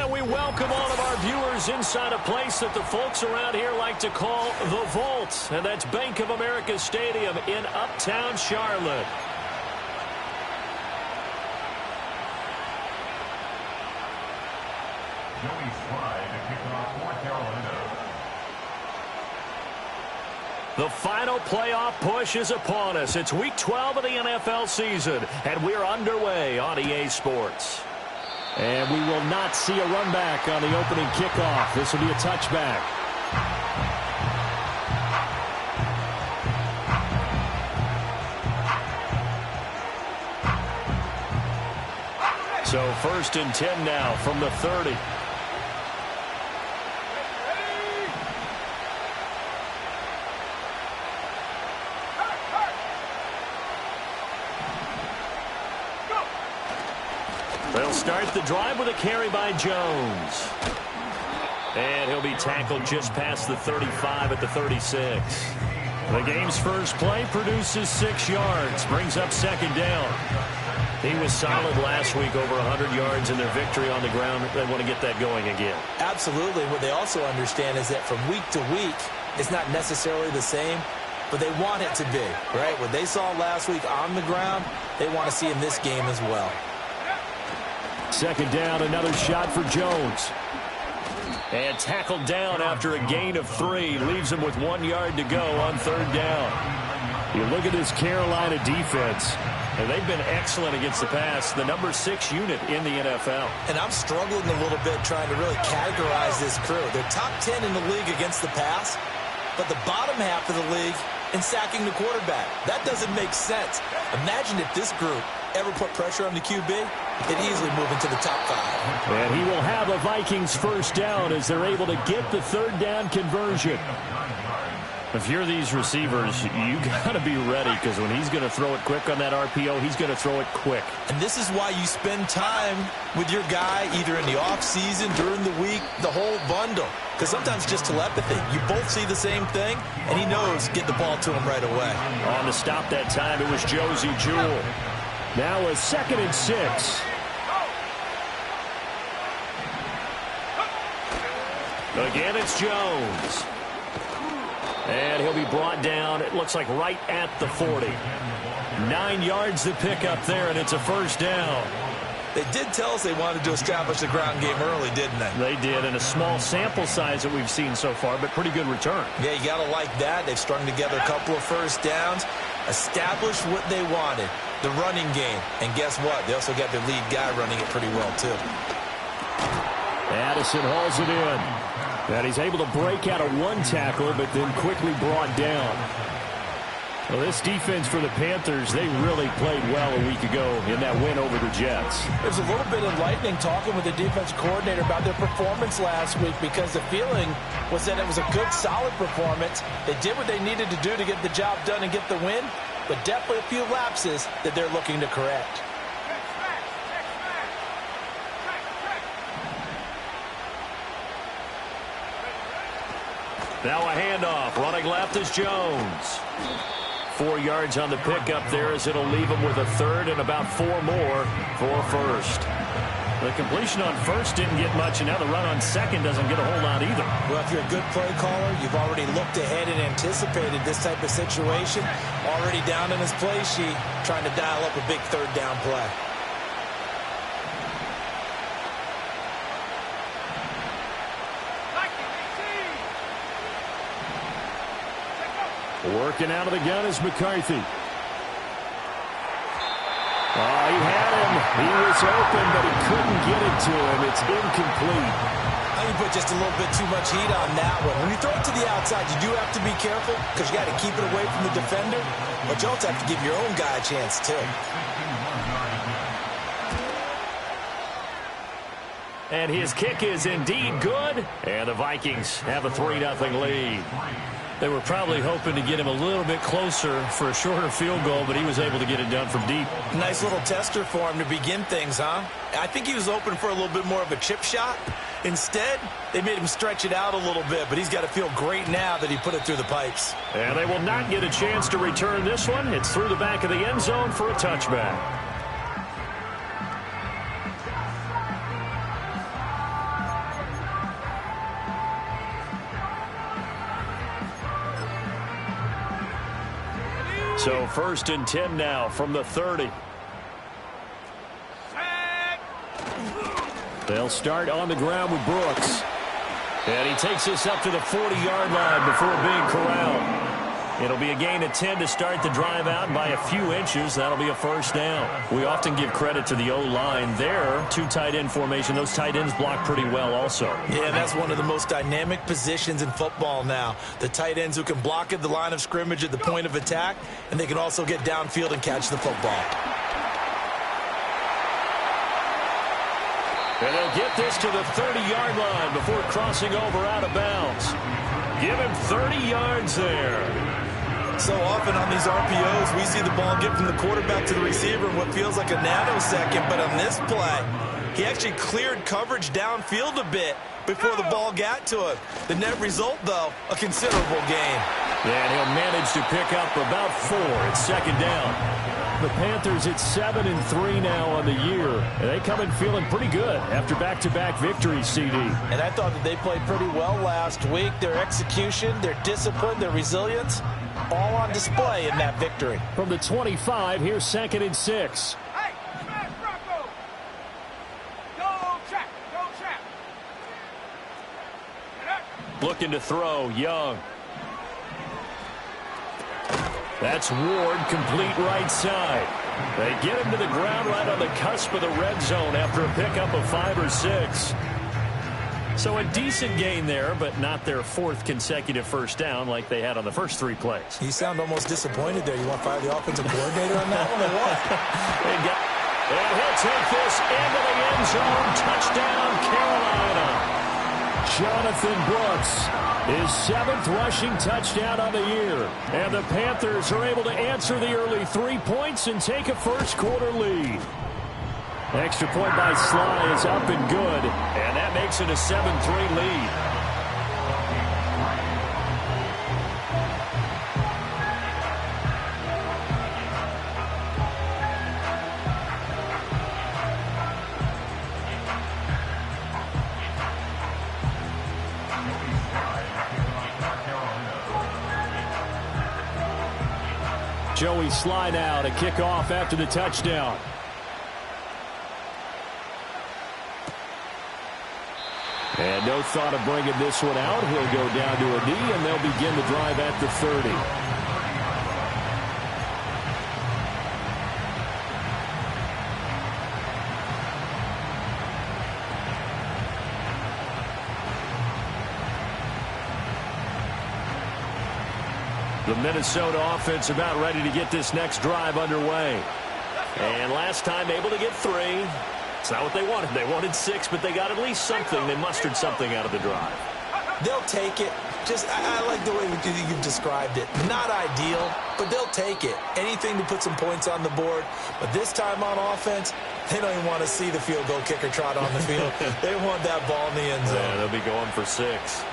And we welcome all of our viewers inside a place that the folks around here like to call the Vault. And that's Bank of America Stadium in Uptown Charlotte. The final playoff push is upon us. It's Week 12 of the NFL season, and we're underway on EA Sports. And we will not see a run back on the opening kickoff. This will be a touchback. So 1st and 10 now from the 30. They'll start the drive with a carry by Jones. And he'll be tackled just past the 35 at the 36. The game's first play produces 6 yards, brings up 2nd down. He was solid last week, over 100 yards in their victory on the ground. They want to get that going again. Absolutely. What they also understand is that from week to week, it's not necessarily the same, but they want it to be, right? What they saw last week on the ground, they want to see in this game as well. 2nd down, another shot for Jones. And tackled down after a gain of 3. Leaves him with 1 yard to go on 3rd down. You look at this Carolina defense, and they've been excellent against the pass. The number 6 unit in the NFL. And I'm struggling a little bit trying to really categorize this crew. They're top 10 in the league against the pass, but the bottom half of the league in sacking the quarterback. That doesn't make sense. Imagine if this group ever put pressure on the QB, they'd easily move into the top 5. And he will have a Vikings 1st down as they're able to get the 3rd down conversion. If you're these receivers, you got to be ready, because when he's going to throw it quick on that RPO, he's going to throw it quick. And this is why you spend time with your guy either in the offseason, during the week, the whole bundle. Because sometimes just telepathy. You both see the same thing, and he knows get the ball to him right away. On the stop that time, it was Josie Jewell. Now a 2nd and 6. Again, it's Jones. And he'll be brought down, it looks like right at the 40. 9 yards to pick up there, and it's a 1st down. They did tell us they wanted to establish the ground game early, didn't they? They did, and a small sample size that we've seen so far, but pretty good return. Yeah, you got to like that. They've strung together a couple of 1st downs, established what they wanted, the running game. And guess what? They also got their lead guy running it pretty well, too. Addison hauls it in. And he's able to break out of 1 tackle, but then quickly brought down. Well, this defense for the Panthers, they really played well a week ago in that win over the Jets. It was a little bit enlightening talking with the defense coordinator about their performance last week, because the feeling was that it was a good, solid performance. They did what they needed to do to get the job done and get the win, but definitely a few lapses that they're looking to correct. Now a handoff. Running left is Jones. 4 yards on the pickup there, as it'll leave him with a 3rd and about 4 more for 1st. The completion on 1st didn't get much, and now the run on 2nd doesn't get a whole lot either. Well, if you're a good play caller, you've already looked ahead and anticipated this type of situation. Already down in his play sheet, trying to dial up a big 3rd down play. Working out of the gun is McCarthy. Oh, he had him. He was open, but he couldn't get it to him. It's incomplete. I think you put just a little bit too much heat on that one. When you throw it to the outside, you do have to be careful, because you got to keep it away from the defender. But you also have to give your own guy a chance, too. And his kick is indeed good. And the Vikings have a 3-0 lead. They were probably hoping to get him a little bit closer for a shorter field goal, but he was able to get it done from deep. Nice little tester for him to begin things, huh? I think he was open for a little bit more of a chip shot. Instead, they made him stretch it out a little bit, but he's got to feel great now that he put it through the pipes. And they will not get a chance to return this one. It's through the back of the end zone for a touchback. So 1st and 10 now from the 30. They'll start on the ground with Brooks. And he takes this up to the 40-yard line before being corralled. It'll be a gain of 10 to start the drive out by a few inches. That'll be a first down. We often give credit to the O-line there. 2 tight end formation. Those tight ends block pretty well also. Yeah, that's one of the most dynamic positions in football now. The tight ends who can block at the line of scrimmage at the point of attack, and they can also get downfield and catch the football. And they'll get this to the 30-yard line before crossing over out of bounds. Give him 30 yards there. So often on these RPOs, we see the ball get from the quarterback to the receiver in what feels like a nanosecond. But on this play, he actually cleared coverage downfield a bit before the ball got to him. The net result, though, a considerable gain. Yeah, and he'll manage to pick up about 4 at 2nd down. The Panthers at 7-3 now on the year. And they come in feeling pretty good after back-to-back victories, CD. And I thought that they played pretty well last week. Their execution, their discipline, their resilience, all on display in that victory. From the 25, here's 2nd and 6. Hey, smash Rocco! Go check, go check. Looking to throw, Young. That's Ward, complete right side. They get him to the ground right on the cusp of the red zone after a pickup of 5 or 6. So a decent gain there, but not their 4th consecutive first down like they had on the first 3 plays. You sound almost disappointed there. You want to fire the offensive coordinator on that one or what? And he'll take this into the end zone. Touchdown, Carolina. Jonathan Brooks, his 7th rushing touchdown on the year. And the Panthers are able to answer the early 3 points and take a first-quarter lead. Extra point by Sly is up and good, and that makes it a 7-3 lead. Joey Sly now to kick off after the touchdown. And no thought of bringing this one out. He'll go down to a knee, and they'll begin the drive at the 30. The Minnesota offense about ready to get this next drive underway. And last time able to get 3. It's not what they wanted. They wanted 6, but they got at least something. They mustered something out of the drive. They'll take it. I like the way you've described it. Not ideal, but they'll take it. Anything to put some points on the board. But this time on offense, they don't even want to see the field goal kicker trot on the field. They want that ball in the end zone. Yeah, they'll be going for 6.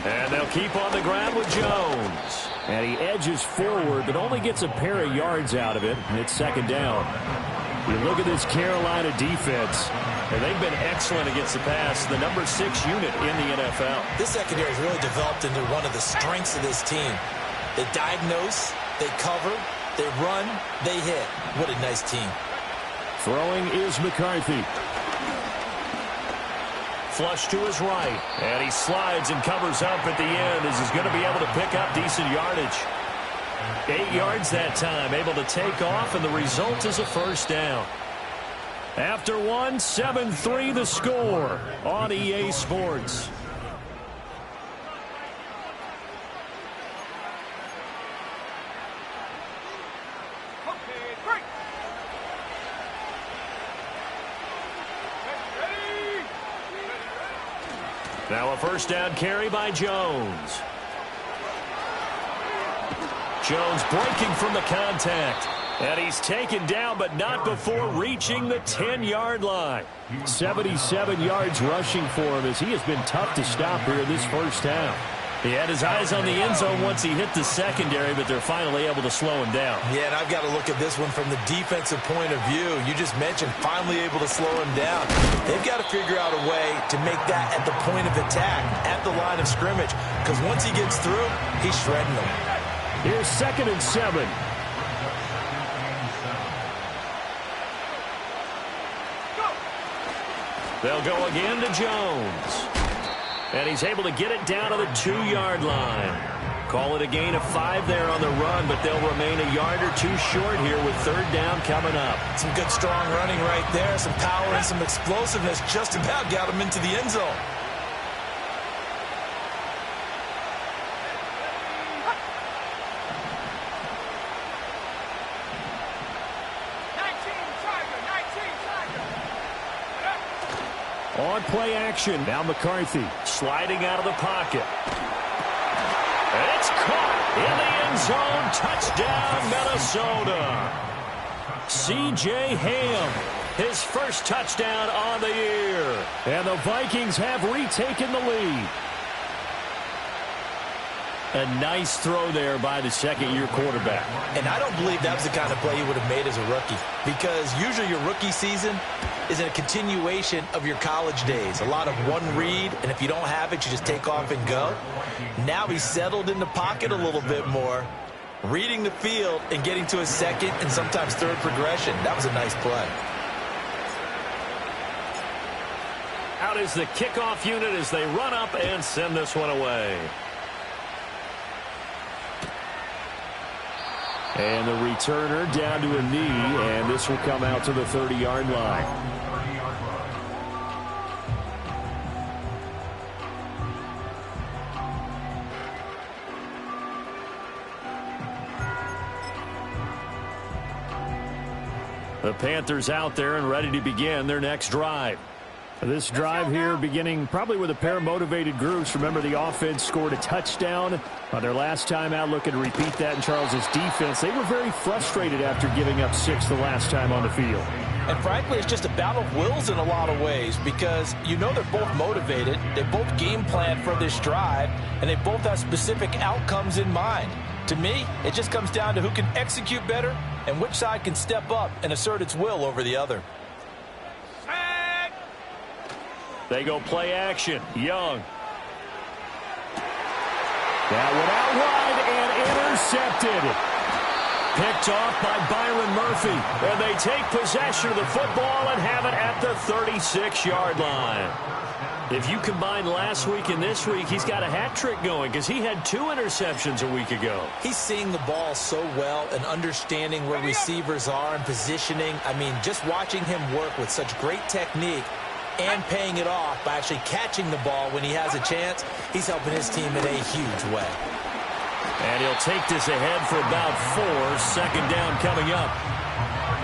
And they'll keep on the ground with Jones. And he edges forward, but only gets a pair of yards out of it. And it's 2nd down. You look at this Carolina defense, and they've been excellent against the pass. The number 6 unit in the NFL. This secondary has really developed into one of the strengths of this team. They diagnose, they cover, they run, they hit. What a nice team. Throwing is McCarthy. Flush to his right, and he slides and covers up at the end as he's going to be able to pick up decent yardage. 8 yards that time, able to take off, and the result is a first down. After 1, 7-3 the score on EA Sports. Now a first down carry by Jones. Jones breaking from the contact. And he's taken down, but not before reaching the 10-yard line. 77 yards rushing for him as he has been tough to stop here this first half. He had his eyes on the end zone once he hit the secondary, but they're finally able to slow him down. Yeah, and I've got to look at this one from the defensive point of view. You just mentioned finally able to slow him down. They've got to figure out a way to make that at the point of attack, at the line of scrimmage. because once he gets through, he's shredding them. Here's 2nd and 7. They'll go again to Jones. And he's able to get it down to the 2-yard line. Call it a gain of 5 there on the run, but they'll remain a yard or 2 short here with 3rd down coming up. Some good, strong running right there. Some power and some explosiveness just about got him into the end zone. On play action, now McCarthy sliding out of the pocket. And it's caught in the end zone. Touchdown, Minnesota. C.J. Ham, his first touchdown on the year. And the Vikings have retaken the lead. A nice throw there by the second-year quarterback. And I don't believe that was the kind of play he would have made as a rookie, because usually your rookie season is a continuation of your college days. A lot of one read, and if you don't have it, you just take off and go. Now he's settled in the pocket a little bit more, reading the field and getting to his second and sometimes third progression. That was a nice play. Out is the kickoff unit as they run up and send this one away. And the returner down to a knee, and this will come out to the 30-yard line. The Panthers out there and ready to begin their next drive. This drive here beginning probably with a pair of motivated groups. Remember, the offense scored a touchdown on their last time out. Looking to repeat that in Charles's defense. They were very frustrated after giving up 6 the last time on the field. And frankly, it's just a battle of wills in a lot of ways, because you know they're both motivated. They both game plan for this drive, and they both have specific outcomes in mind. To me, it just comes down to who can execute better and which side can step up and assert its will over the other. They go play action. Young. That one out wide and intercepted. Picked off by Byron Murphy. And they take possession of the football and have it at the 36-yard line. If you combine last week and this week, he's got a hat trick going because he had 2 interceptions a week ago. He's seeing the ball so well and understanding where receivers are and positioning. I mean, just watching him work with such great technique and paying it off by actually catching the ball when he has a chance, he's helping his team in a huge way. And he'll take this ahead for about 4. 2nd down coming up.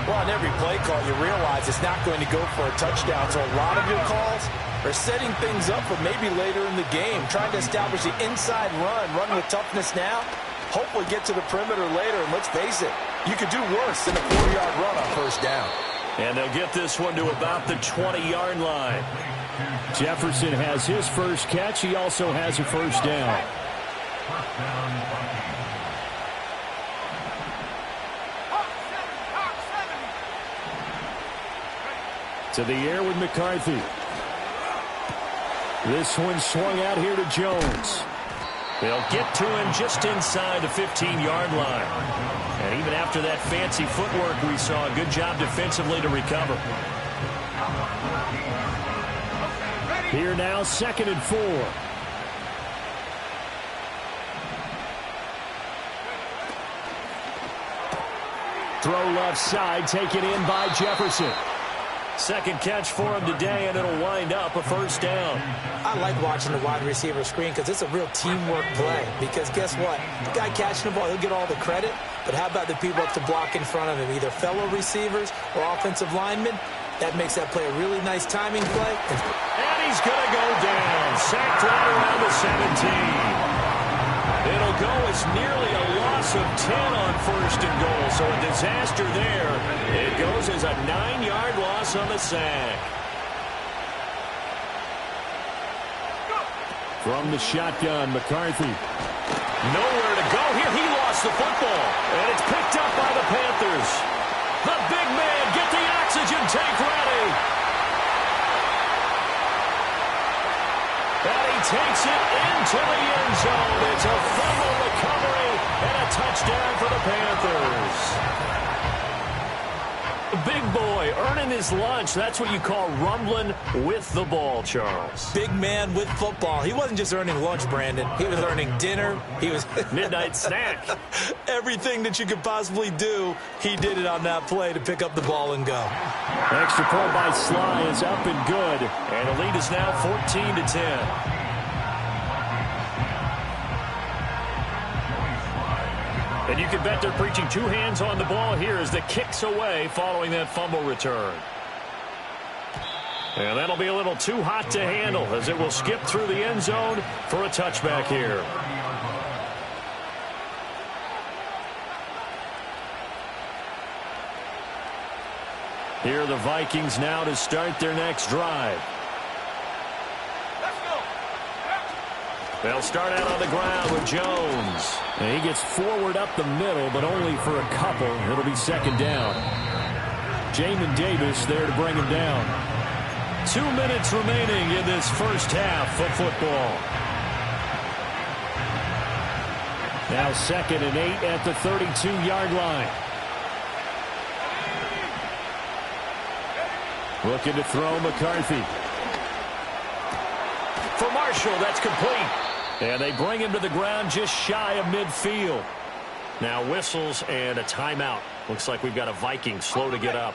Well, on every play call, you realize it's not going to go for a touchdown. So a lot of your calls are setting things up for maybe later in the game, trying to establish the inside run with toughness now, hopefully get to the perimeter later. And let's face it, you could do worse than a 4-yard run on 1st down. And they'll get this one to about the 20-yard line. Jefferson has his first catch. He also has a 1st down. To the air with McCarthy. This one swung out here to Jones. They'll get to him just inside the 15-yard line. And even after that fancy footwork, we saw a good job defensively to recover. Here now, 2nd and 4. Throw left side, taken in by Jefferson. 2nd catch for him today, and it'll wind up a 1st down. I like watching the wide receiver screen because it's a real teamwork play. Because guess what? The guy catching the ball, he'll get all the credit. But how about the people up to block in front of him, either fellow receivers or offensive linemen? That makes that play a really nice timing play. And he's going to go down. Sacked right around the 17. It'll go as nearly a loss of 10 on 1st and goal. So a disaster there. It goes as a 9-yard loss on the sack. From the shotgun, McCarthy. Nowhere to go here. He lost the football. And it's picked up by the Panthers. The big man, get the oxygen tank ready. And he takes it into the end zone. It's a fumble recovery and a touchdown for the Panthers. Big boy earning his lunch. That's what you call rumbling with the ball, Charles. Big man with football. He wasn't just earning lunch, Brandon. He was earning dinner. He was midnight snack. Everything that you could possibly do, he did it on that play to pick up the ball and go. Extra point by Sly is up and good. And the lead is now 14-10. And you can bet they're preaching two hands on the ball here as the kick's away following that fumble return. And that'll be a little too hot to handle as it will skip through the end zone for a touchback here. Here are the Vikings now to start their next drive. They'll start out on the ground with Jones. And he gets forward up the middle, but only for a couple. It'll be second down. Jamin Davis there to bring him down. 2 minutes remaining in this first half of football. Now 2nd and 8 at the 32-yard line. Looking to throw McCarthy. For Marshall, that's complete. And they bring him to the ground just shy of midfield. Now whistles and a timeout. Looks like we've got a Viking slow to get up.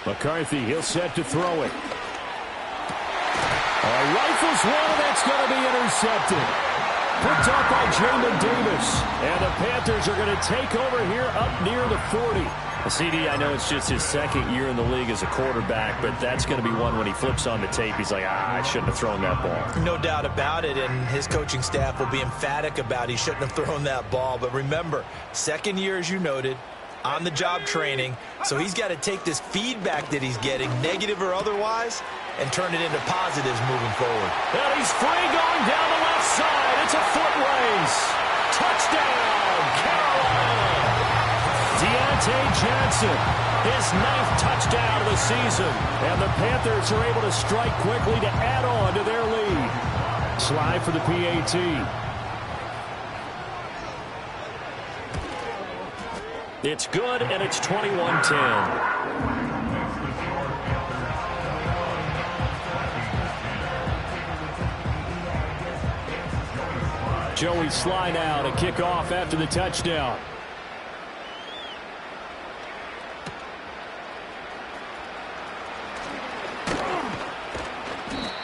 McCarthy, he'll set to throw it. Rifles one, that's going to be intercepted. Picked up by Jamin Davis. And the Panthers are going to take over here up near the 40. CD, I know it's just his second year in the league as a quarterback, but that's going to be one when he flips on the tape. He's like, I shouldn't have thrown that ball. No doubt about it, and his coaching staff will be emphatic about he shouldn't have thrown that ball. But remember, second year, as you noted, on-the-job training, so he's got to take this feedback that he's getting, negative or otherwise, and turn it into positives moving forward. And he's free going down the left side. It's a foot race. Touchdown, Carolina. Deontay Johnson, his 9th touchdown of the season. And the Panthers are able to strike quickly to add on to their lead. Slide for the PAT. It's good, and it's 21-10. Joey Sly now to kick off after the touchdown.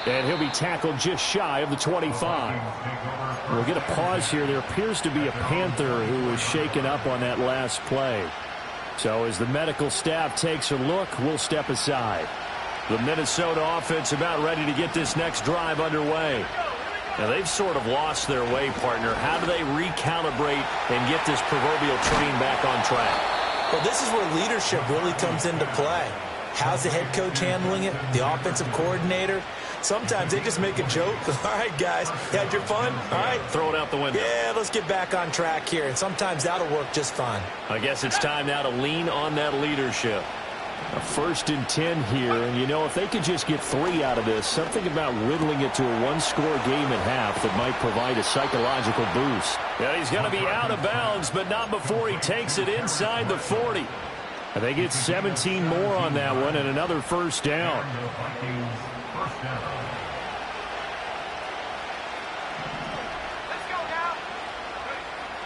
And he'll be tackled just shy of the 25. We'll get a pause here. There appears to be a Panther who was shaken up on that last play. So as the medical staff takes a look, we'll step aside. The Minnesota offense about ready to get this next drive underway. Now they've sort of lost their way, partner. How do they recalibrate and get this proverbial train back on track? Well, this is where leadership really comes into play. How's the head coach handling it? The offensive coordinator? Sometimes they just make a joke. All right, guys, had your fun? All right. Throw it out the window. Yeah, let's get back on track here. And sometimes that'll work just fine. I guess it's time now to lean on that leadership. A 1st and 10 here. And, you know, if they could just get 3 out of this, something about whittling it to a one-score game at half that might provide a psychological boost. Yeah, he's going to be out of bounds, but not before he takes it inside the 40. And they get 17 more on that one and another first down.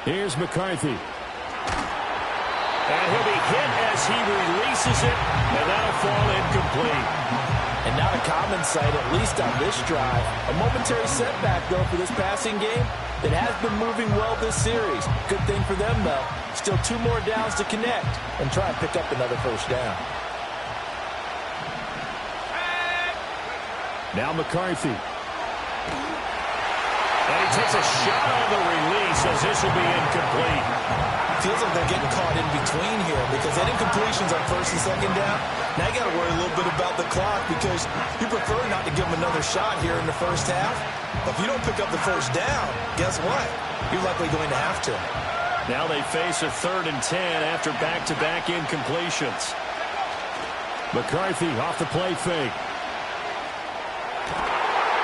Here's McCarthy. And he'll be hit as he releases it, and that'll fall incomplete. And not a common sight, at least on this drive. A momentary setback, though, for this passing game that has been moving well this series. Good thing for them, though. Still 2 more downs to connect and try and pick up another first down. Now McCarthy. And he takes a shot on the release as this will be incomplete. Feels like they're getting caught in between here because that incompletion's on 1st and 2nd down. Now you got to worry a little bit about the clock because you prefer not to give them another shot here in the first half. But if you don't pick up the first down, guess what? You're likely going to have to. Now they face a 3rd and 10 after back-to-back incompletions. McCarthy off the play fake.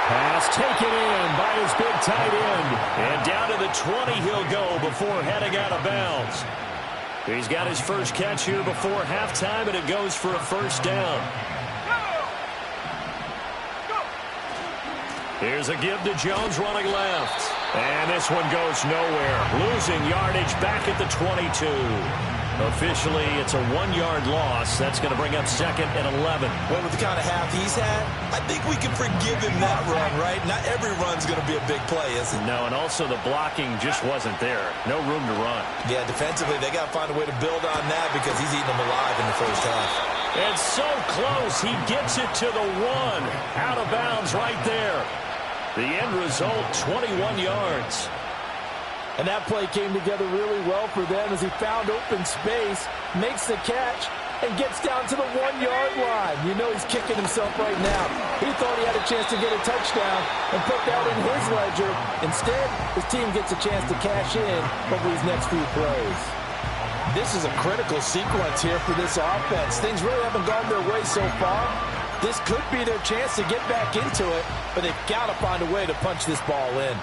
Pass taken in by his big tight end. And down to the 20 he'll go before heading out of bounds. He's got his first catch here before halftime, and it goes for a first down. Here's a give to Jones running left. And this one goes nowhere. Losing yardage back at the 22. Officially, it's a 1-yard loss. That's going to bring up second and 11. Well, with the kind of half he's had, I think we can forgive him that run, right? Not every run's going to be a big play, is it? No, and also the blocking just wasn't there. No room to run. Yeah, defensively, they got to find a way to build on that because he's eating them alive in the first half. And so close, he gets it to the 1. Out of bounds right there. The end result, 21 yards. And that play came together really well for them as he found open space, makes the catch, and gets down to the 1-yard line. You know he's kicking himself right now. He thought he had a chance to get a touchdown and put that in his ledger. Instead, his team gets a chance to cash in over these next few plays. This is a critical sequence here for this offense. Things really haven't gone their way so far. This could be their chance to get back into it, but they've got to find a way to punch this ball in.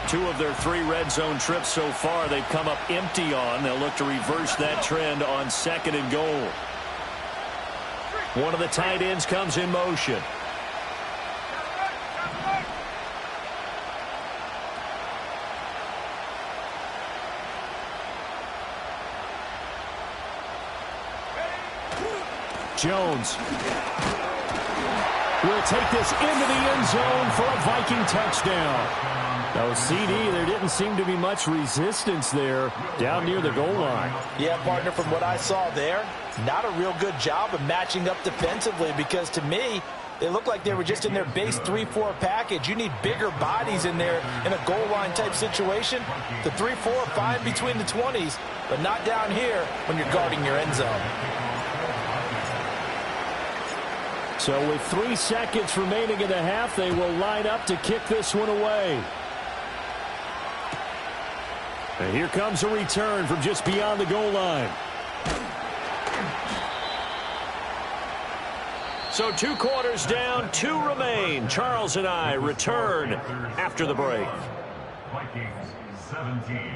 2 of their 3 red zone trips so far they've come up empty on. They'll look to reverse that trend on second and goal. One of the tight ends comes in motion. Jones will take this into the end zone for a Viking touchdown. Now, CD, there didn't seem to be much resistance there down near the goal line. Yeah, partner, from what I saw there, not a real good job of matching up defensively because, to me, they looked like they were just in their base 3-4 package. You need bigger bodies in there in a goal line type situation. The 3-4 fine between the 20s, but not down here when you're guarding your end zone. So with 3 seconds remaining in the half, they will line up to kick this one away. And here comes a return from just beyond the goal line. So 2 quarters down, 2 remain. Charles and I return after the break. Vikings 17.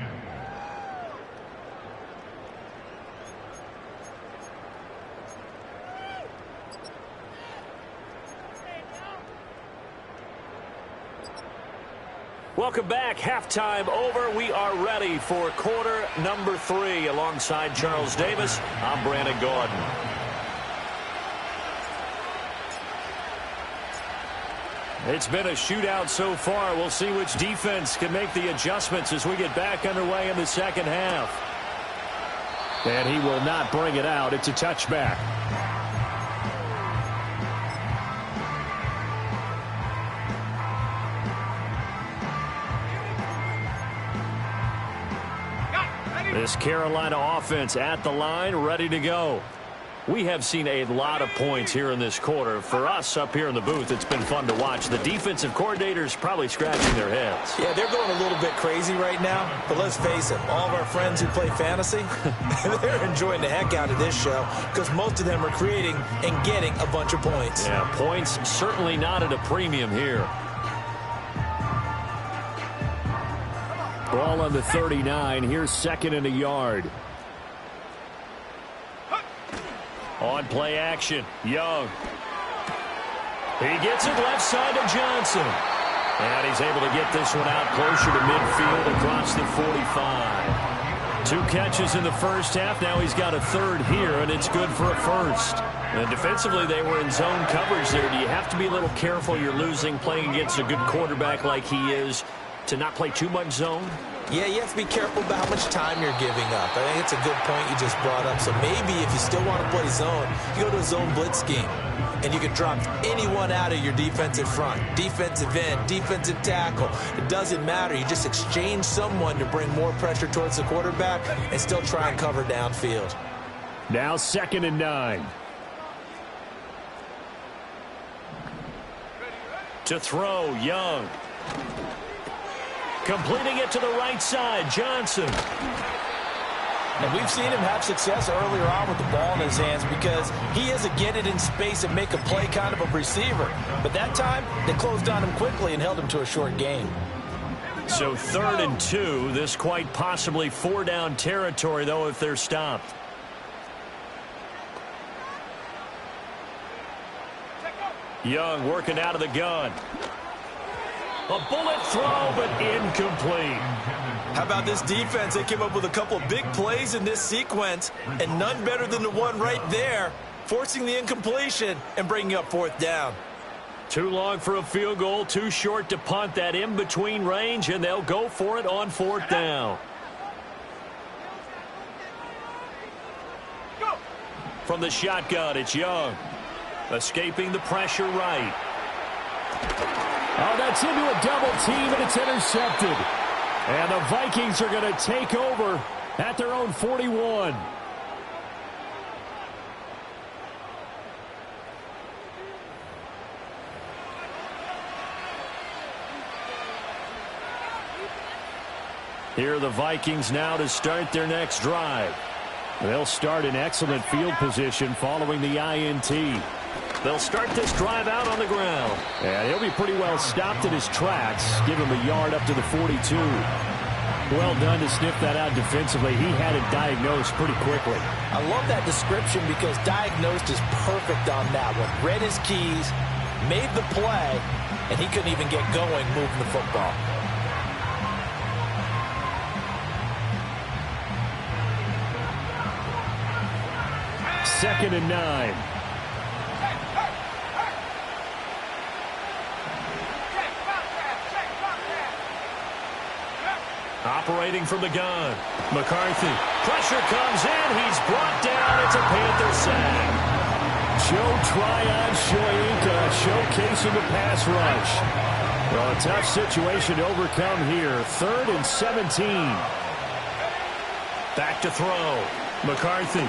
Welcome back. Halftime over. We are ready for quarter number 3. Alongside Charles Davis, I'm Brandon Gordon. It's been a shootout so far. We'll see which defense can make the adjustments as we get back underway in the second half. And he will not bring it out. It's a touchback. This Carolina offense at the line, ready to go. We have seen a lot of points here in this quarter. For us up here in the booth, it's been fun to watch. The defensive coordinators probably scratching their heads. Yeah, they're going a little bit crazy right now. But let's face it, all of our friends who play fantasy, they're enjoying the heck out of this show because most of them are creating and getting a bunch of points. Yeah, points certainly not at a premium here. Ball on the 39. Here's second and a yard. On play action, Young. He gets it left side to Johnson. And he's able to get this one out closer to midfield across the 45. 2 catches in the first half. Now he's got a third here, and it's good for a first. And defensively, they were in zone coverage there. Do you have to be a little careful? You're losing playing against a good quarterback like he is to not play too much zone? Yeah, you have to be careful about how much time you're giving up. I think it's a good point you just brought up. So maybe if you still want to play zone, you go to a zone blitz scheme. And you can drop anyone out of your defensive front. Defensive end, defensive tackle. It doesn't matter. You just exchange someone to bring more pressure towards the quarterback and still try and cover downfield. Now second and 9. To throw, Young. Completing it to the right side, Johnson. And we've seen him have success earlier on with the ball in his hands because he is a get-it-in-space and make a play kind of a receiver. But that time, they closed on him quickly and held him to a short game. So 3rd and 2. This quite possibly 4-down territory, though, if they're stopped. Young working out of the gun. A bullet throw, but incomplete. How about this defense? They came up with a couple of big plays in this sequence, and none better than the one right there, forcing the incompletion and bringing up 4th down. Too long for a field goal, too short to punt. That in-between range, and they'll go for it on 4th down. From the shotgun, it's Young. Escaping the pressure right. Oh, that's into a double team, and it's intercepted. And the Vikings are going to take over at their own 41. Here are the Vikings now to start their next drive. They'll start in excellent field position following the INT. They'll start this drive out on the ground. And he'll be pretty well stopped in his tracks. Give him a yard up to the 42. Well done to sniff that out defensively. He had it diagnosed pretty quickly. I love that description because diagnosed is perfect on that one. Read his keys, made the play, and he couldn't even get going moving the football. Second and 9. Operating from the gun. McCarthy. Pressure comes in. He's brought down. It's a Panther sack. Joe Tryon-Shoyinka showcasing the pass rush. Well, a tough situation to overcome here. 3rd and 17. Back to throw. McCarthy.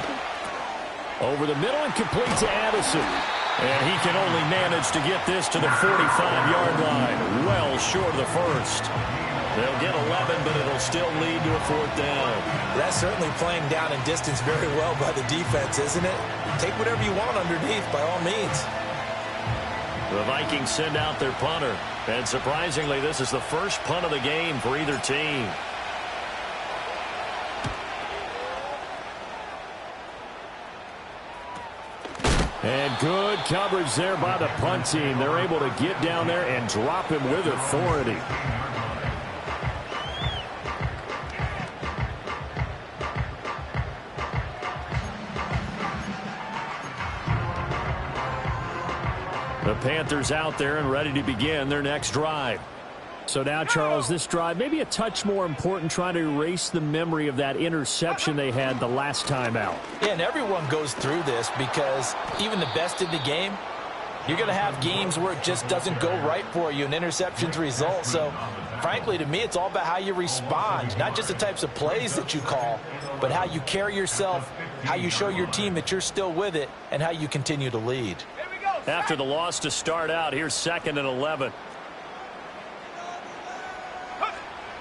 Over the middle and complete to Addison. And he can only manage to get this to the 45-yard line. Well short of the first. They'll get 11, but it'll still lead to a 4th down. That's certainly playing down in distance very well by the defense, isn't it? Take whatever you want underneath, by all means. The Vikings send out their punter. And surprisingly, this is the first punt of the game for either team. And good coverage there by the punt team. They're able to get down there and drop him with authority. The Panthers out there and ready to begin their next drive. So now, Charles, this drive maybe a touch more important, trying to erase the memory of that interception they had the last time out. Yeah, and everyone goes through this because even the best in the game, you're going to have games where it just doesn't go right for you and interceptions result. So, frankly, to me, it's all about how you respond, not just the types of plays that you call, but how you carry yourself, how you show your team that you're still with it, and how you continue to lead. After the loss to start out, here's 2nd and 11.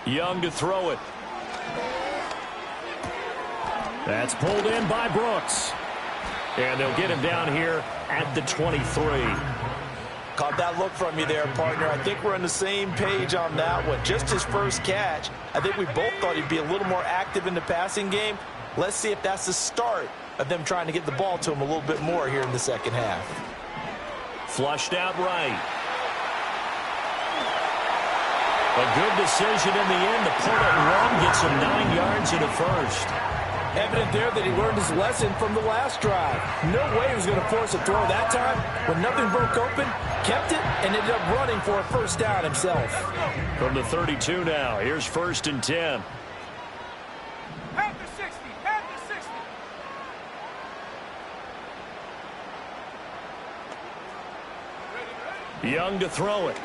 Young to throw it. That's pulled in by Brooks. And they'll get him down here at the 23. Caught that look from you there, partner. I think we're on the same page on that one. Just his first catch. I think we both thought he'd be a little more active in the passing game. Let's see if that's the start of them trying to get the ball to him a little bit more here in the second half. Flushed out right. A good decision in the end to pull it long, gets him 9 yards in the first. Evident there that he learned his lesson from the last drive. No way he was going to force a throw that time. When nothing broke open, kept it, and ended up running for a first down himself. From the 32 now, here's 1st and 10. Panther 60, Panther 60. Young to throw it.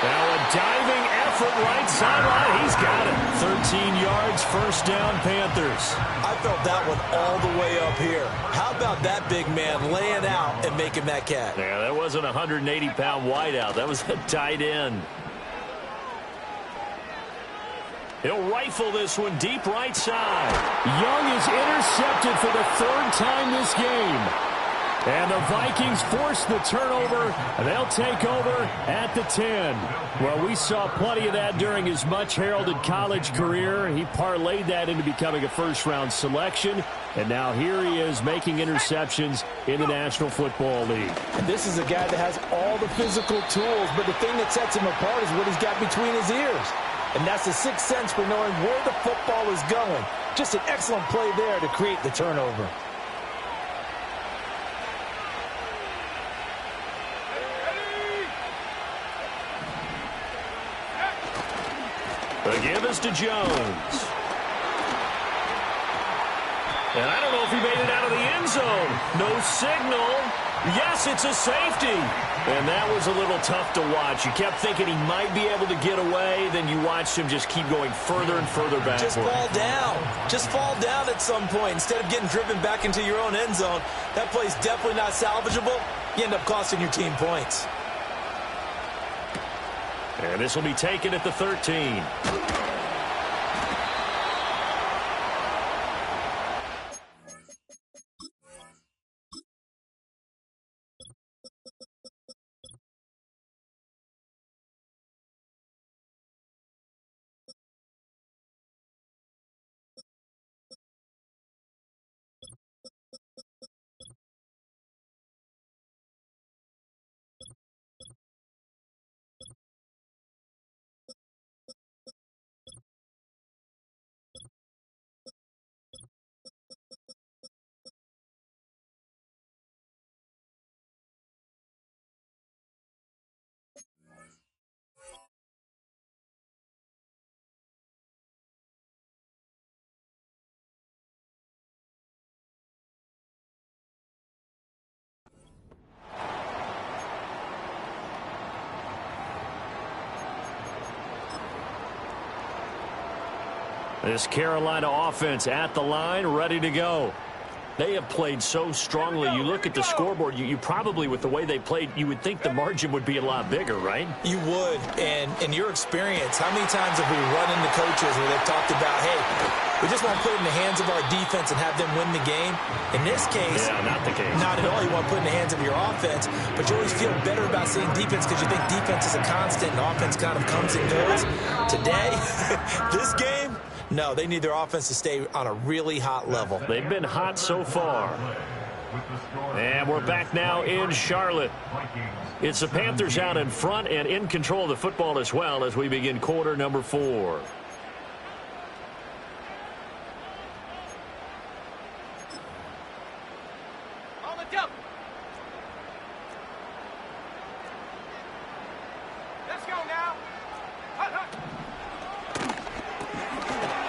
Now a diving effort right sideline. He's got it. 13 yards, first down, Panthers. I felt that one all the way up here. How about that big man laying out and making that catch? Yeah, that wasn't a 180-pound wideout. That was a tight end. He'll rifle this one deep right side. Young is intercepted for the third time this game. And the Vikings force the turnover, and they'll take over at the 10. Well, we saw plenty of that during his much-heralded college career. He parlayed that into becoming a first-round selection, and now here he is making interceptions in the National Football League. And this is a guy that has all the physical tools, but the thing that sets him apart is what he's got between his ears. And that's the sixth sense for knowing where the football is going. Just an excellent play there to create the turnover. The give is to Jones. And I don't know if he made it out of the end zone. No signal. Yes, it's a safety. And that was a little tough to watch. You kept thinking he might be able to get away. Then you watched him just keep going further and further backward. Just fall down. Just fall down at some point. Instead of getting driven back into your own end zone, that play's definitely not salvageable. You end up costing your team points. And this will be taken at the 13. This Carolina offense at the line, ready to go. They have played so strongly. You look at the scoreboard, you probably, with the way they played, you would think the margin would be a lot bigger, right? You would. And in your experience, how many times have we run into coaches where they've talked about, hey, we just want to put it in the hands of our defense and have them win the game? In this case, yeah, not the case. Not at all. You want to put it in the hands of your offense, but you always feel better about seeing defense because you think defense is a constant and offense kind of comes and goes. Today, this game, no, they need their offense to stay on a really hot level. They've been hot so far. And we're back now in Charlotte. It's the Panthers out in front and in control of the football as well as we begin quarter number 4. On the double. Let's go now. Hut, hut.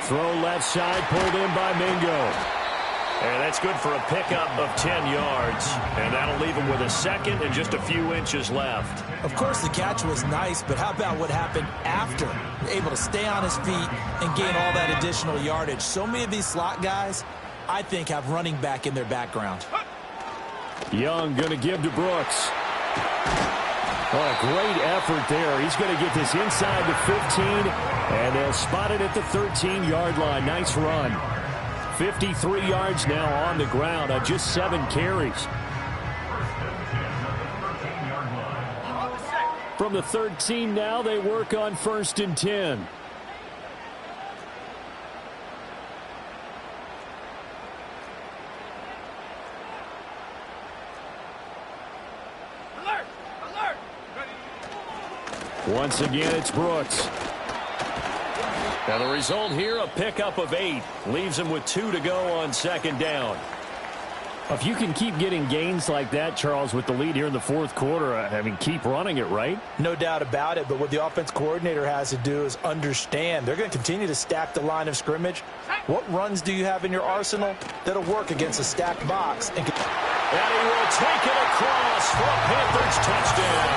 Throw left side, pulled in by Mingo. And that's good for a pickup of 10 yards. And that'll leave him with a second and just a few inches left. Of course, the catch was nice, but how about what happened after? Able to stay on his feet and gain all that additional yardage. So many of these slot guys, I think, have running back in their background. Young going to give to Brooks. What a great effort there. He's going to get this inside the 15, and they'll spot it at the 13-yard line. Nice run. 53 yards now on the ground on just 7 carries. From the 13 now, they work on 1st and 10. Alert! Alert! Ready? Once again, it's Brooks. Now the result here, a pickup of 8. Leaves him with 2 to go on 2nd down. If you can keep getting gains like that, Charles, with the lead here in the 4th quarter, I mean, keep running it, right? No doubt about it, but what the offense coordinator has to do is understand they're going to continue to stack the line of scrimmage. What runs do you have in your arsenal that'll work against a stacked box? And he will take it across for a Panthers touchdown.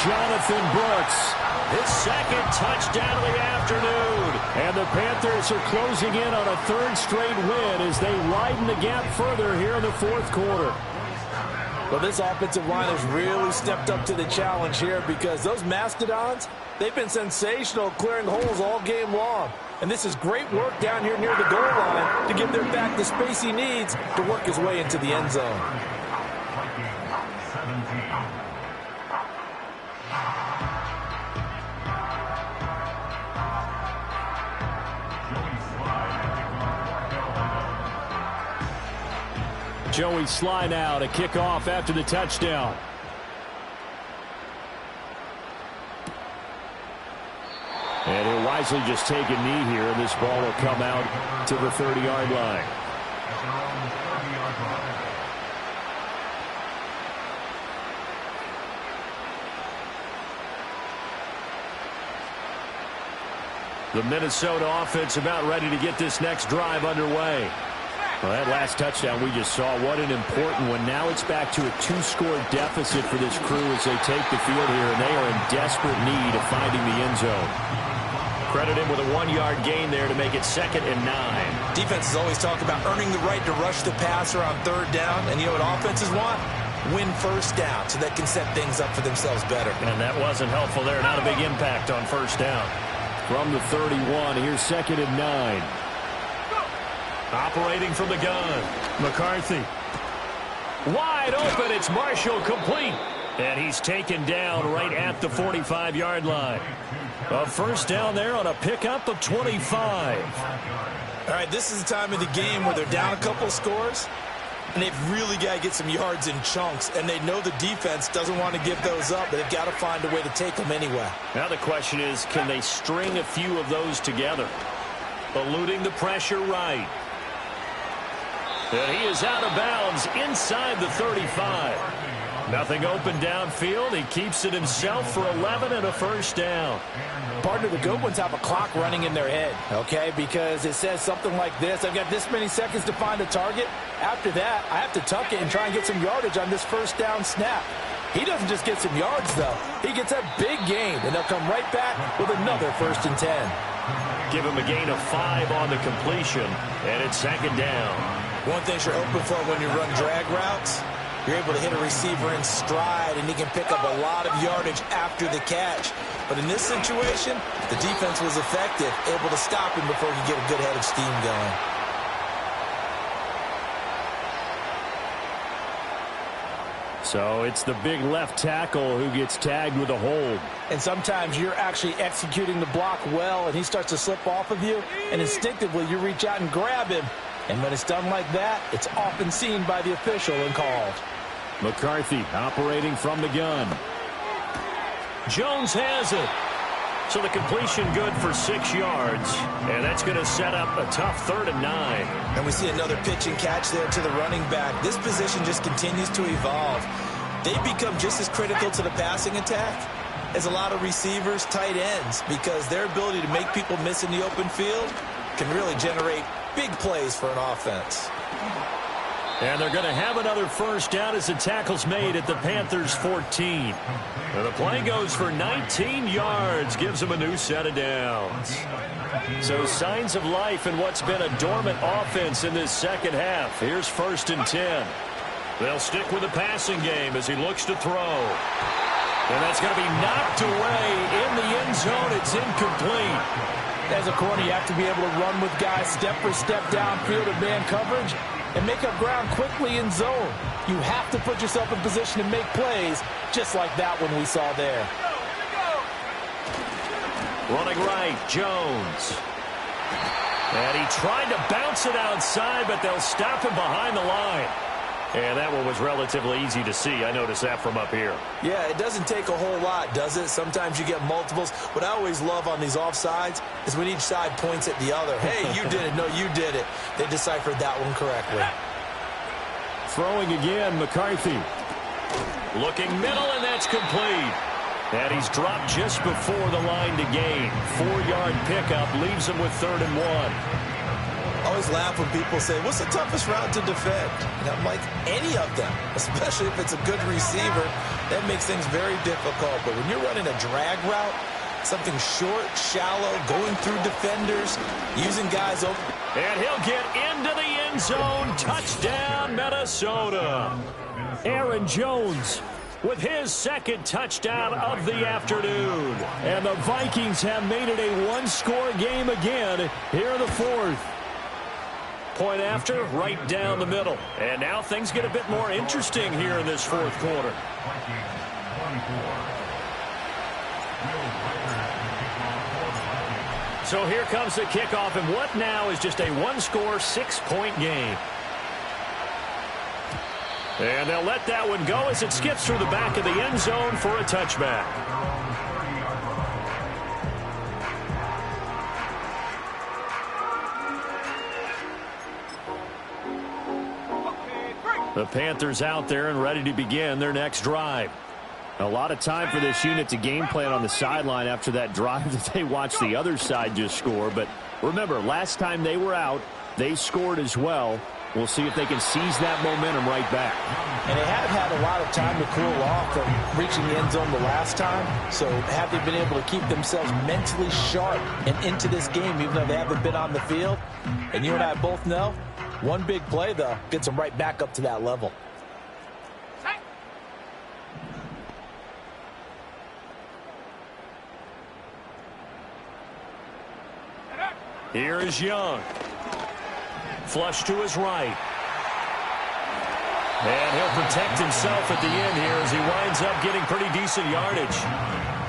Jonathan Brooks. His 2nd touchdown of the afternoon. And the Panthers are closing in on a 3rd straight win as they widen the gap further here in the 4th quarter. Well, this offensive line has really stepped up to the challenge here because those Mastodons, they've been sensational clearing holes all game long. And this is great work down here near the goal line to give their back the space he needs to work his way into the end zone. Joey Sly now to kick off after the touchdown. And he'll wisely just take a knee here, and this ball will come out to the 30-yard line. The Minnesota offense about ready to get this next drive underway. Well, that last touchdown we just saw, what an important one. Now it's back to a 2-score deficit for this crew as they take the field here, and they are in desperate need of finding the end zone. Credit him with a 1-yard gain there to make it 2nd and 9. Defenses always talk about earning the right to rush the passer on 3rd down, and you know what offenses want? Win 1st down so they can set things up for themselves better. And that wasn't helpful there. Not a big impact on 1st down. From the 31, here's 2nd and 9. Operating from the gun, McCarthy. Wide open, it's Marshall, complete. And he's taken down right at the 45-yard line. A 1st down there on a pickup of 25. All right, this is the time of the game where they're down a couple of scores, and they've really got to get some yards in chunks, and they know the defense doesn't want to give those up, but they've got to find a way to take them anyway. Now the question is, can they string a few of those together? Eluding the pressure right. And he is out of bounds inside the 35. Nothing open downfield. He keeps it himself for 11 and a 1st down. Partner, the good ones have a clock running in their head, okay? Because it says something like this. I've got this many seconds to find a target. After that, I have to tuck it and try and get some yardage on this 1st down snap. He doesn't just get some yards, though. He gets a big gain, and they'll come right back with another 1st and 10. Give him a gain of 5 on the completion, and it's 2nd down. One thing you're hoping for when you run drag routes, you're able to hit a receiver in stride, and he can pick up a lot of yardage after the catch. But in this situation, the defense was effective, able to stop him before he could get a good head of steam going. So it's the big left tackle who gets tagged with a hold. And sometimes you're actually executing the block well, and he starts to slip off of you, and instinctively you reach out and grab him. And when it's done like that, it's often seen by the official and called. McCarthy operating from the gun. Jones has it. So the completion good for 6 yards. And that's going to set up a tough 3rd and 9. And we see another pitch and catch there to the running back. This position just continues to evolve. They become just as critical to the passing attack as a lot of receivers, tight ends, because their ability to make people miss in the open field can really generate big plays for an offense. And they're going to have another 1st down as the tackle's made at the Panthers' 14. And the play goes for 19 yards, gives them a new set of downs. So signs of life in what's been a dormant offense in this 2nd half. Here's 1st and 10. They'll stick with the passing game as he looks to throw. And that's going to be knocked away in the end zone. It's incomplete. As a corner, you have to be able to run with guys step for step downfield in man coverage and make up ground quickly in zone. You have to put yourself in position to make plays, just like that one we saw there. Running right, Jones. And he tried to bounce it outside, but they'll stop him behind the line. And that one was relatively easy to see. I noticed that from up here. Yeah, it doesn't take a whole lot, does it? Sometimes you get multiples. What I always love on these offsides is when each side points at the other. Hey, you did it. No, you did it. They deciphered that one correctly. Throwing again, McCarthy. Looking middle, and that's complete. And he's dropped just before the line to gain. 4-yard pickup leaves him with 3rd and 1. I always laugh when people say, what's the toughest route to defend? And I'm like, any of them, especially if it's a good receiver. That makes things very difficult. But when you're running a drag route, something short, shallow, going through defenders, using guys open, And he'll get into the end zone. Touchdown, Minnesota. Aaron Jones with his second touchdown of the afternoon. And the Vikings have made it a one-score game again here in the fourth. Point after, right down the middle. And now things get a bit more interesting here in this fourth quarter. So here comes the kickoff, and what now is just a one-score, 6-point game. And they'll let that one go as it skips through the back of the end zone for a touchback. The Panthers out there and ready to begin their next drive. A lot of time for this unit to game plan on the sideline after that drive that they watched the other side just score. But remember, last time they were out, they scored as well. We'll see if they can seize that momentum right back. And they have had a lot of time to cool off from reaching the end zone the last time. So have they been able to keep themselves mentally sharp and into this game even though they haven't been on the field? And you and I both know, one big play, though, gets them right back up to that level. Here is Young. Flush to his right. And he'll protect himself at the end here as he winds up getting pretty decent yardage.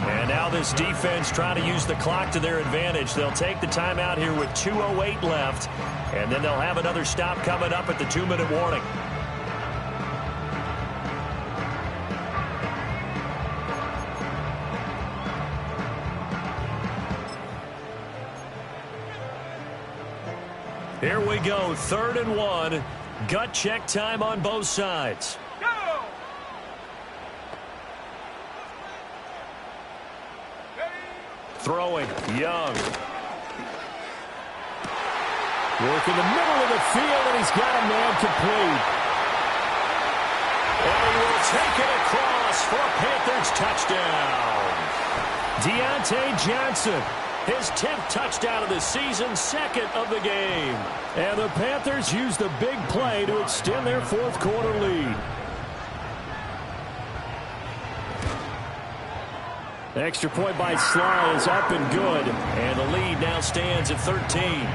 And now this defense trying to use the clock to their advantage. They'll take the timeout here with 2:08 left. And then they'll have another stop coming up at the 2-minute warning. Here we go, 3rd and 1. Gut check time on both sides. Go! Throwing, Young. Work in the middle of the field, and he's got a man complete. And he will take it across for a Panthers touchdown. Deontay Johnson. His 10th touchdown of the season, 2nd of the game. And the Panthers use the big play to extend their fourth quarter lead. Extra point by Sly is up and good. And the lead now stands at 13.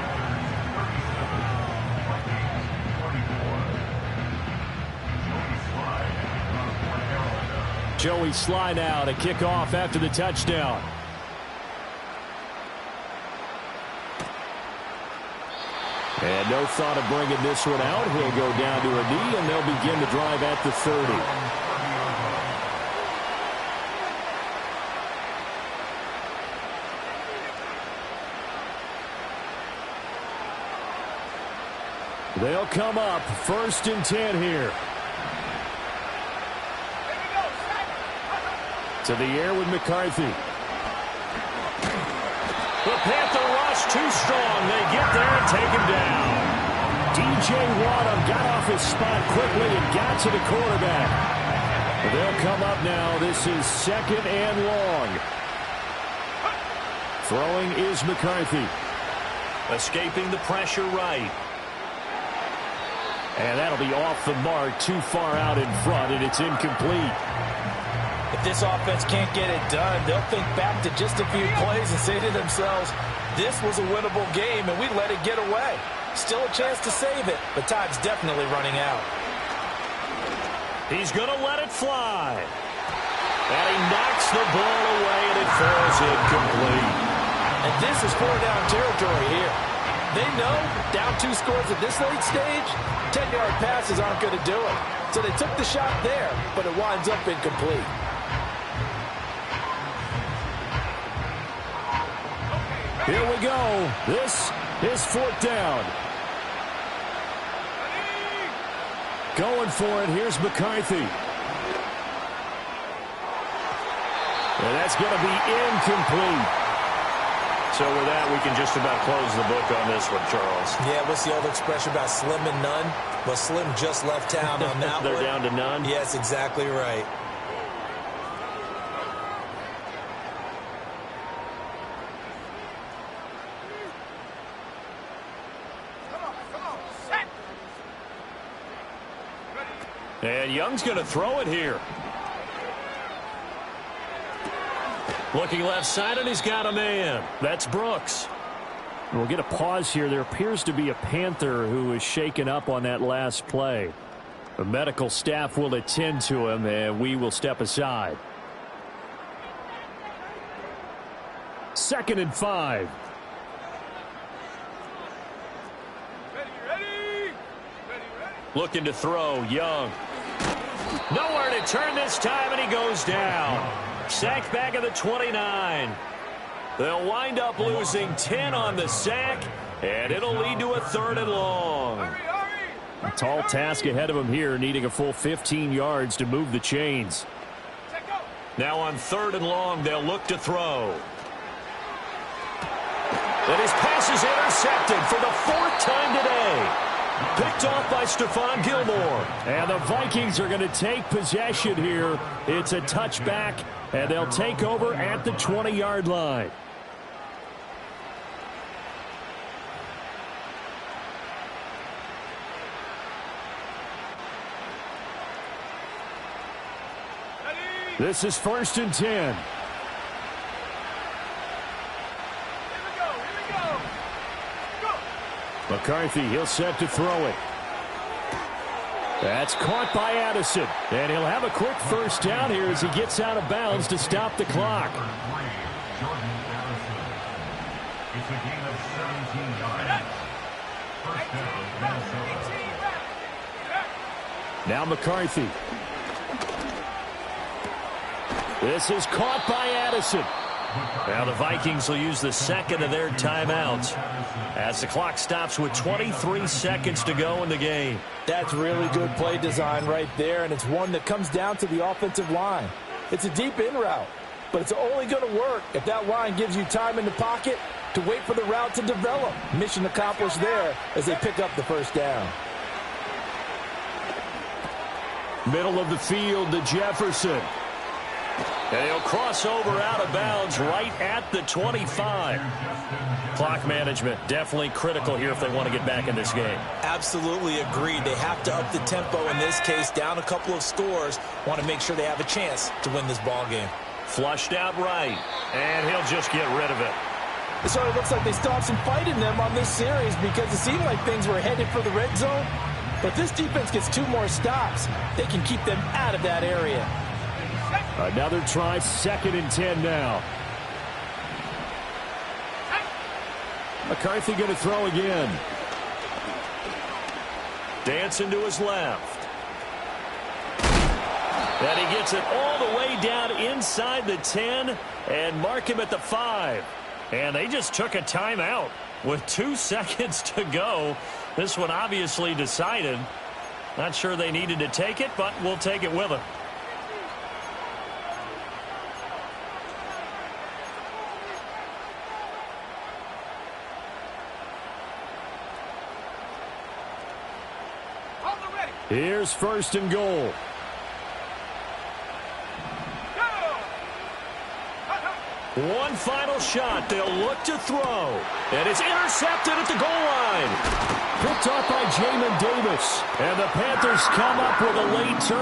Joey Sly now to kick off after the touchdown. And no thought of bringing this one out. He'll go down to a knee, and they'll begin the drive at the 30. They'll come up 1st and 10 here. To the air with McCarthy. The Panther rush too strong. They get there and take him down. DJ Waddle got off his spot quickly and got to the quarterback. They'll come up now. This is 2nd and long. Throwing is McCarthy. Escaping the pressure right. And that'll be off the mark, too far out in front, and it's incomplete. If this offense can't get it done, they'll think back to just a few plays and say to themselves, this was a winnable game, and we let it get away. Still a chance to save it, but time's definitely running out. He's going to let it fly. And he knocks the ball away, and it falls incomplete. And this is 4-down territory here. They know down 2 scores at this late stage, 10-yard passes aren't going to do it. So they took the shot there, but it winds up incomplete. Here we go. This is 4th down. Going for it. Here's McCarthy. And that's going to be incomplete. So with that, we can just about close the book on this one, Charles. Yeah, what's the old expression about slim and none? Well, Slim just left town on that They're one. down to none? Yes, exactly right. And Young's going to throw it here. Looking left side, and he's got a man. That's Brooks. We'll get a pause here. There appears to be a Panther who is shaken up on that last play. The medical staff will attend to him, and we will step aside. 2nd and 5. Ready. Looking to throw, Young. Nowhere to turn this time, and he goes down. Sacked back at the 29. They'll wind up losing 10 on the sack, and it'll lead to a 3rd and long. A tall task ahead of him here, needing a full 15 yards to move the chains. Now on 3rd and long, they'll look to throw. And his pass is intercepted for the 4th time today. Picked off by Stephon Gilmore. And the Vikings are going to take possession here. It's a touchback, and they'll take over at the 20-yard line. This is 1st and 10. Here we go. Go. McCarthy, he'll set to throw it. That's caught by Addison. And he'll have a quick 1st down here as he gets out of bounds to stop the clock. It's a gain of 17 yards. 1st down, Minnesota. Now McCarthy. This is caught by Addison. Now the Vikings will use the 2nd of their timeouts as the clock stops with 23 seconds to go in the game. That's really good play design right there, and it's one that comes down to the offensive line. It's a deep in route, but it's only going to work if that line gives you time in the pocket to wait for the route to develop. Mission accomplished there as they pick up the 1st down. Middle of the field to Jefferson. And he'll cross over out of bounds right at the 25. Clock management definitely critical here if they want to get back in this game. Absolutely agreed. They have to up the tempo in this case, down a couple of scores. Want to make sure they have a chance to win this ball game. Flushed out right, and he'll just get rid of it. It sort of looks like they still have some fight in them on this series because it seemed like things were headed for the red zone. But this defense gets 2 more stops. They can keep them out of that area. Another try, 2nd and 10 now. McCarthy going to throw again. Dancing to his left. And he gets it all the way down inside the 10 and mark him at the 5. And they just took a timeout with 2 seconds to go. This one obviously decided. Not sure they needed to take it, but we'll take it with them. Here's 1st and goal. One final shot. They'll look to throw. And it's intercepted at the goal line. Picked off by Jamin Davis. And the Panthers come up with a late turn.